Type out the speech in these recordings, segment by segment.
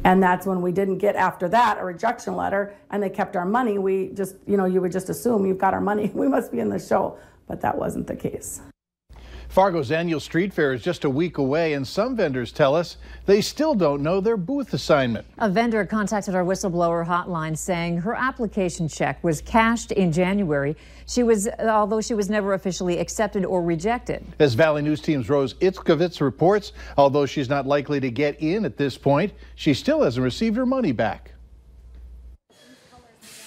And that's when we didn't get, after that, a rejection letter, and they kept our money. We just, you would just assume you've got our money, we must be in the show, but that wasn't the case. Fargo's annual street fair is just a week away, and some vendors tell us they still don't know their booth assignment. A vendor contacted our whistleblower hotline saying her application check was cashed in January. Although she was never officially accepted or rejected. As Valley News Team's Rose Itzkovitz reports, although she's not likely to get in at this point, she still hasn't received her money back.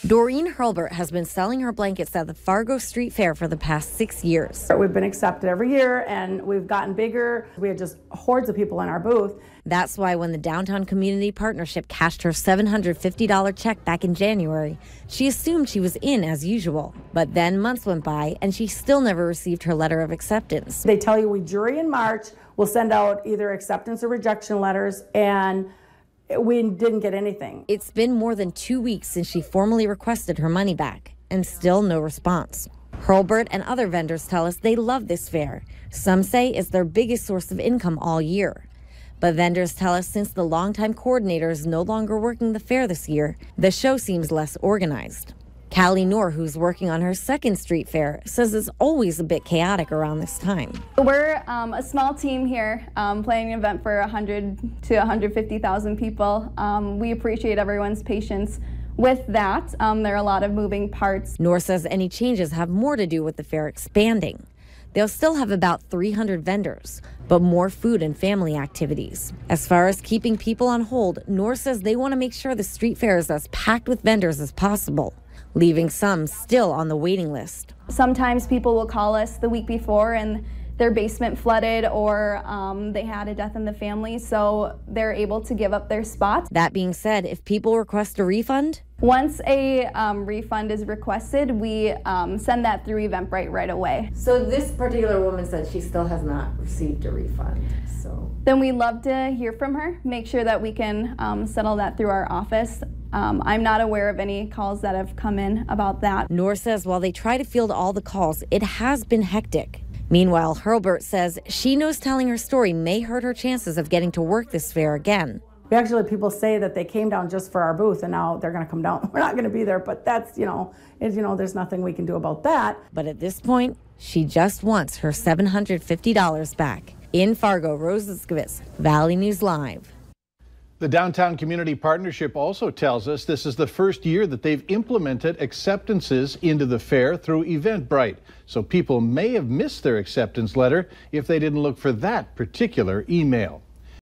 Doreen Hurlbert has been selling her blankets at the Fargo Street Fair for the past 6 years. We've been accepted every year, and we've gotten bigger. We had just hordes of people in our booth. That's why when the Downtown Community Partnership cashed her $750 check back in January, she assumed she was in as usual. But then months went by, and she still never received her letter of acceptance. They tell you we jury in March. We'll send out either acceptance or rejection letters, and we didn't get anything. It's been more than 2 weeks since she formally requested her money back, and still no response. Hurlbert and other vendors tell us they love this fair. Some say it's their biggest source of income all year. But vendors tell us since the longtime coordinator is no longer working the fair this year, the show seems less organized. Callie Noor, who's working on her second street fair, says it's always a bit chaotic around this time. We're a small team here planning an event for 100 to 150,000 people. We appreciate everyone's patience with that. There are a lot of moving parts. Noor says any changes have more to do with the fair expanding. They'll still have about 300 vendors, but more food and family activities. As far as keeping people on hold, Noor says they want to make sure the street fair is as packed with vendors as possible, leaving some still on the waiting list. Sometimes people will call us the week before and their basement flooded, or they had a death in the family, so they're able to give up their spots. That being said, if people request a refund? Once a refund is requested, we send that through Eventbrite right away. So this particular woman said she still has not received a refund. Then we'd love to hear from her, make sure that we can settle that through our office. I'm not aware of any calls that have come in about that. Noor says while they try to field all the calls, it has been hectic. Meanwhile, Hurlbert says she knows telling her story may hurt her chances of getting to work this fair again. Actually, people say that they came down just for our booth and now they're going to come down. We're not going to be there, but that's, there's nothing we can do about that. But at this point, she just wants her $750 back. In Fargo, Rose Itzkovitz, Valley News Live. The Downtown Community Partnership also tells us this is the first year that they've implemented acceptances into the fair through Eventbrite. So people may have missed their acceptance letter if they didn't look for that particular email.